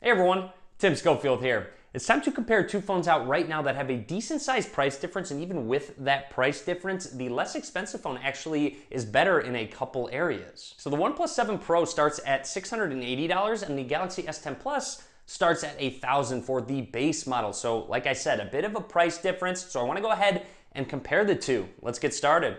Hey everyone, Tim Schofield here. It's time to compare two phones out right now that have a decent sized price difference, and even with that price difference, the less expensive phone actually is better in a couple areas. So the OnePlus 7 Pro starts at $680 and the Galaxy S10 Plus starts at $1,000 for the base model. So like I said, a bit of a price difference. So I want to go ahead and compare the two. Let's get started.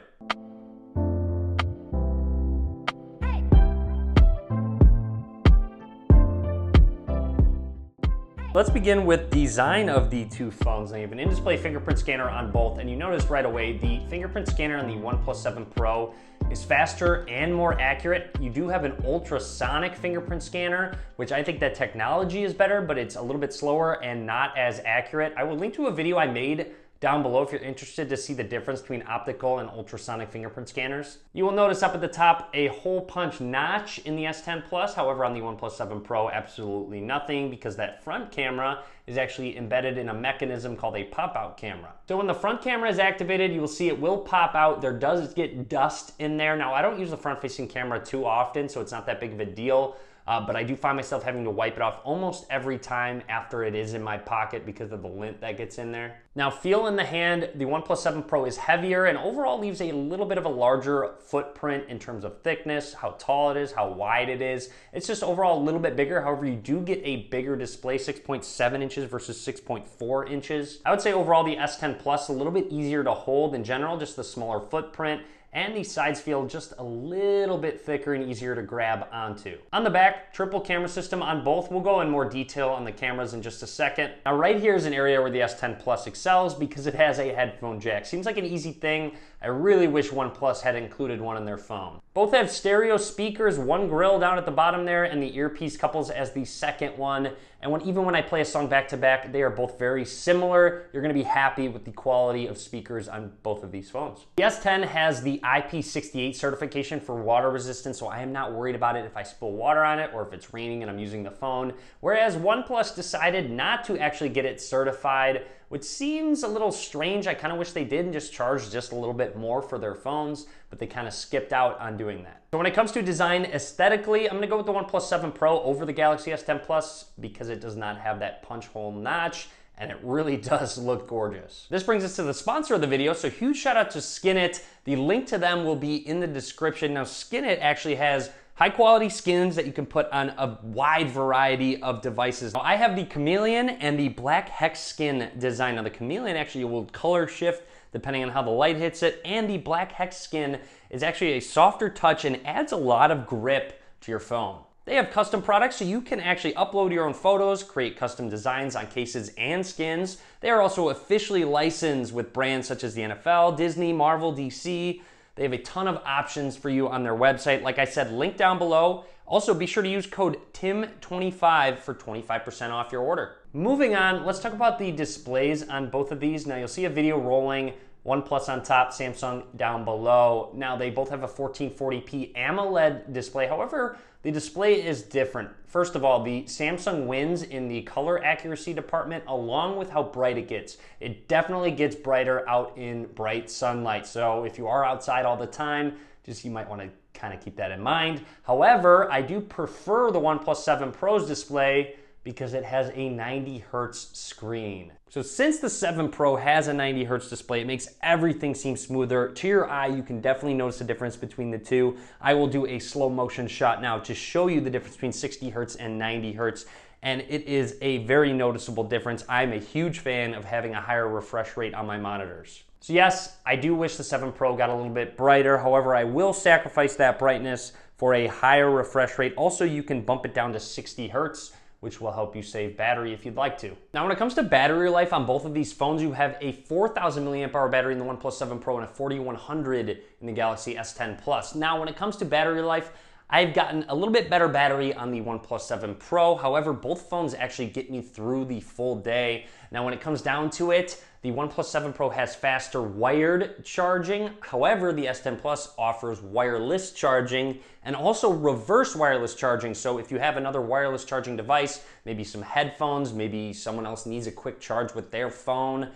Let's begin with design of the two phones. Now you have an in-display fingerprint scanner on both, and you notice right away the fingerprint scanner on the OnePlus 7 Pro is faster and more accurate. You do have an ultrasonic fingerprint scanner, which I think that technology is better, but it's a little bit slower and not as accurate. I will link to a video I made down below if you're interested to see the difference between optical and ultrasonic fingerprint scanners. You will notice up at the top a hole punch notch in the S10 Plus. However, on the OnePlus 7 Pro, absolutely nothing, because that front camera is actually embedded in a mechanism called a pop-out camera. So when the front camera is activated, you will see it will pop out. There does get dust in there. Now, I don't use the front-facing camera too often, so it's not that big of a deal. But I do find myself having to wipe it off almost every time after it is in my pocket because of the lint that gets in there. Now, feel in the hand, the OnePlus 7 Pro is heavier and overall leaves a little bit of a larger footprint in terms of thickness, how tall it is, how wide it is. It's just overall a little bit bigger. However, you do get a bigger display, 6.7 inches versus 6.4 inches. I would say overall the S10 Plus a little bit easier to hold in general, just the smaller footprint, and the sides feel just a little bit thicker and easier to grab onto. On the back, triple camera system on both. We'll go in more detail on the cameras in just a second. Now right here is an area where the S10 Plus excels because it has a headphone jack. Seems like an easy thing. I really wish OnePlus had included one in their phone. Both have stereo speakers, one grill down at the bottom there, and the earpiece couples as the second one. And even when I play a song back to back, they are both very similar. You're gonna be happy with the quality of speakers on both of these phones. The S10 has the IP68 certification for water resistance, so I am not worried about it if I spill water on it or if it's raining and I'm using the phone. Whereas OnePlus decided not to actually get it certified, which seems a little strange. I kind of wish they did and just charged just a little bit more for their phones, but they kind of skipped out on doing that. So when it comes to design aesthetically, I'm gonna go with the OnePlus 7 Pro over the Galaxy S10 Plus because it does not have that punch hole notch, and it really does look gorgeous. This brings us to the sponsor of the video, so huge shout out to Skinit. The link to them will be in the description. Now, Skinit actually has high quality skins that you can put on a wide variety of devices. Now, I have the Chameleon and the Black Hex skin design. Now the Chameleon actually will color shift depending on how the light hits it, and the Black Hex skin is actually a softer touch and adds a lot of grip to your phone. They have custom products, so you can actually upload your own photos, create custom designs on cases and skins. They are also officially licensed with brands such as the NFL, Disney, Marvel, DC. They have a ton of options for you on their website. Like I said, link down below. Also, be sure to use code TIM25 for 25% off your order. Moving on, let's talk about the displays on both of these. Now, you'll see a video rolling, OnePlus on top, Samsung down below. Now, they both have a 1440p AMOLED display. However, the display is different. First of all, the Samsung wins in the color accuracy department along with how bright it gets. It definitely gets brighter out in bright sunlight. So if you are outside all the time, you might want to kind of keep that in mind. However, I do prefer the OnePlus 7 Pro's display because it has a 90 hertz screen. So since the 7 Pro has a 90 hertz display, it makes everything seem smoother. To your eye, you can definitely notice the difference between the two. I will do a slow motion shot now to show you the difference between 60 hertz and 90 hertz. And it is a very noticeable difference. I'm a huge fan of having a higher refresh rate on my monitors. So yes, I do wish the 7 Pro got a little bit brighter. However, I will sacrifice that brightness for a higher refresh rate. Also, you can bump it down to 60 hertz, which will help you save battery if you'd like to. Now, when it comes to battery life on both of these phones, you have a 4,000 milliamp hour battery in the OnePlus 7 Pro and a 4,100 in the Galaxy S10 Plus. Now, when it comes to battery life, I've gotten a little bit better battery on the OnePlus 7 Pro. However, both phones actually get me through the full day. Now, when it comes down to it, the OnePlus 7 Pro has faster wired charging. However, the S10 Plus offers wireless charging and also reverse wireless charging. So if you have another wireless charging device, maybe some headphones, maybe someone else needs a quick charge with their phone,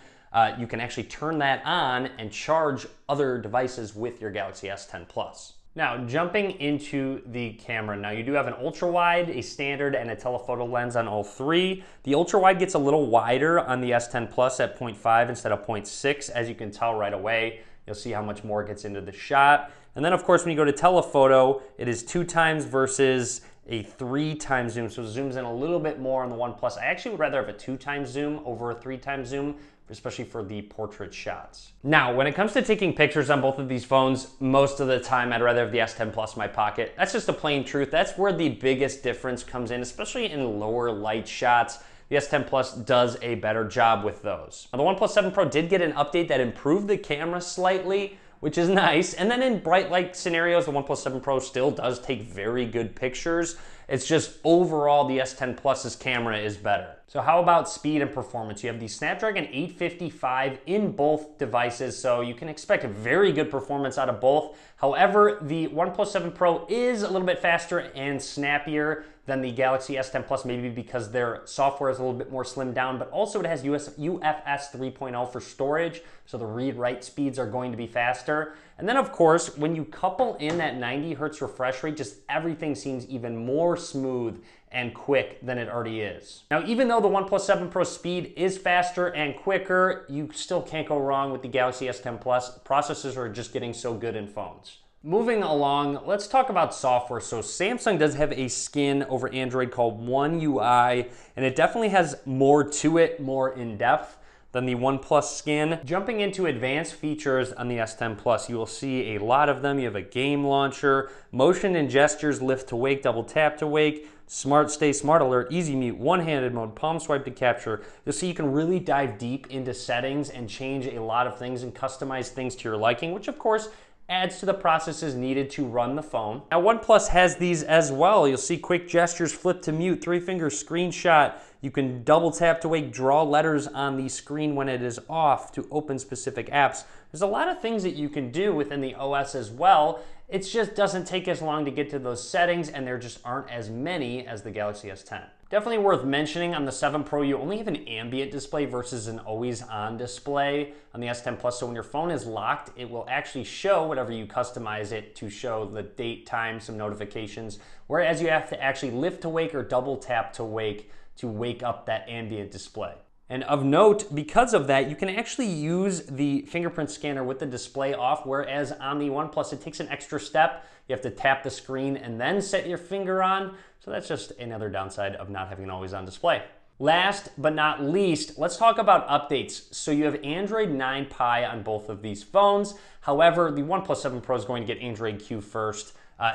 you can actually turn that on and charge other devices with your Galaxy S10 Plus. Now, jumping into the camera. Now, you do have an ultra-wide, a standard, and a telephoto lens on all three. The ultra-wide gets a little wider on the S10 Plus at 0.5 instead of 0.6. As you can tell right away, you'll see how much more gets into the shot. And then, of course, when you go to telephoto, it is 2 times versus a 3 times zoom, so it zooms in a little bit more on the OnePlus. I actually would rather have a 2 times zoom over a 3 times zoom, especially for the portrait shots. Now, when it comes to taking pictures on both of these phones, most of the time I'd rather have the S10 Plus in my pocket. That's just a plain truth. That's where the biggest difference comes in, especially in lower light shots. The S10 Plus does a better job with those. Now, the OnePlus 7 Pro did get an update that improved the camera slightly, which is nice. And then in bright light scenarios, the OnePlus 7 Pro still does take very good pictures. It's just overall the S10 Plus's camera is better. So how about speed and performance? You have the Snapdragon 855 in both devices, so you can expect a very good performance out of both. However, the OnePlus 7 Pro is a little bit faster and snappier than the Galaxy S10 Plus, maybe because their software is a little bit more slimmed down, but also it has UFS 3.0 for storage, so the read-write speeds are going to be faster. And then, of course, when you couple in that 90 hertz refresh rate, just everything seems even more smooth and quick than it already is. Now, even though the OnePlus 7 Pro speed is faster and quicker, you still can't go wrong with the Galaxy S10 Plus. Processors are just getting so good in phones. Moving along, let's talk about software. So Samsung does have a skin over Android called One UI, and it definitely has more to it, more in depth than the OnePlus skin. Jumping into advanced features on the S10 Plus, you will see a lot of them. You have a game launcher, motion and gestures, lift to wake, double tap to wake, smart stay, smart alert, easy mute, one-handed mode, palm swipe to capture. You'll see you can really dive deep into settings and change a lot of things and customize things to your liking, which of course adds to the processes needed to run the phone. Now, OnePlus has these as well. You'll see quick gestures, flip to mute, 3-finger screenshot. You can double tap to wake, draw letters on the screen when it is off to open specific apps. There's a lot of things that you can do within the OS as well. It just doesn't take as long to get to those settings, and there just aren't as many as the Galaxy S10. Definitely worth mentioning, on the 7 Pro, you only have an ambient display versus an always-on display on the S10 Plus. So when your phone is locked, it will actually show whatever you customize it to show the date, time, some notifications, whereas you have to actually lift to wake or double tap to wake up that ambient display. And of note, because of that, you can actually use the fingerprint scanner with the display off, whereas on the OnePlus, it takes an extra step. You have to tap the screen and then set your finger on. So that's just another downside of not having an always-on display. Last but not least, let's talk about updates. So you have Android 9 Pie on both of these phones. However, the OnePlus 7 Pro is going to get Android Q first.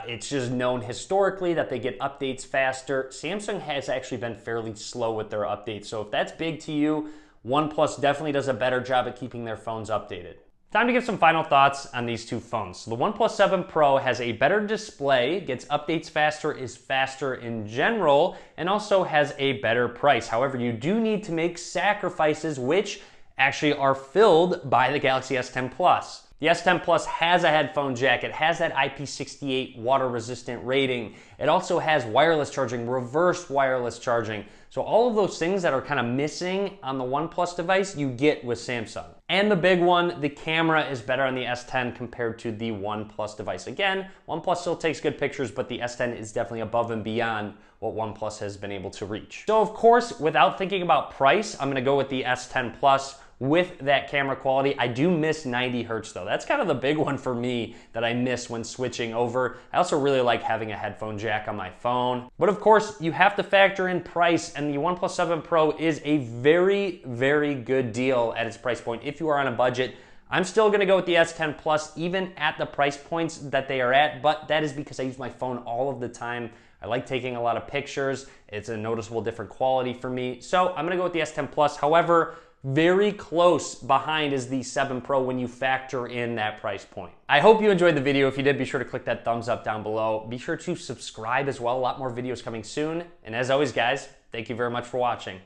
It's just known historically that they get updates faster. Samsung has actually been fairly slow with their updates. So if that's big to you, OnePlus definitely does a better job at keeping their phones updated. Time to give some final thoughts on these two phones. So the OnePlus 7 Pro has a better display, gets updates faster, is faster in general, and also has a better price. However, you do need to make sacrifices, which actually are filled by the Galaxy S10 Plus. The S10 Plus has a headphone jack. It has that IP68 water-resistant rating. It also has wireless charging, reverse wireless charging. So all of those things that are kind of missing on the OnePlus device, you get with Samsung. And the big one, the camera is better on the S10 compared to the OnePlus device. Again, OnePlus still takes good pictures, but the S10 is definitely above and beyond what OnePlus has been able to reach. So of course, without thinking about price, I'm gonna go with the S10 Plus with that camera quality. I do miss 90 hertz though. That's kind of the big one for me that I miss when switching over. I also really like having a headphone jack on my phone. But of course, you have to factor in price, and the OnePlus 7 Pro is a very, very good deal at its price point if you are on a budget. I'm still gonna go with the S10 Plus even at the price points that they are at, but that is because I use my phone all of the time. I like taking a lot of pictures. It's a noticeable different quality for me. So I'm gonna go with the S10 Plus. However, very close behind is the 7 Pro when you factor in that price point. I hope you enjoyed the video. If you did, be sure to click that thumbs up down below. Be sure to subscribe as well. A lot more videos coming soon. And as always, guys, thank you very much for watching.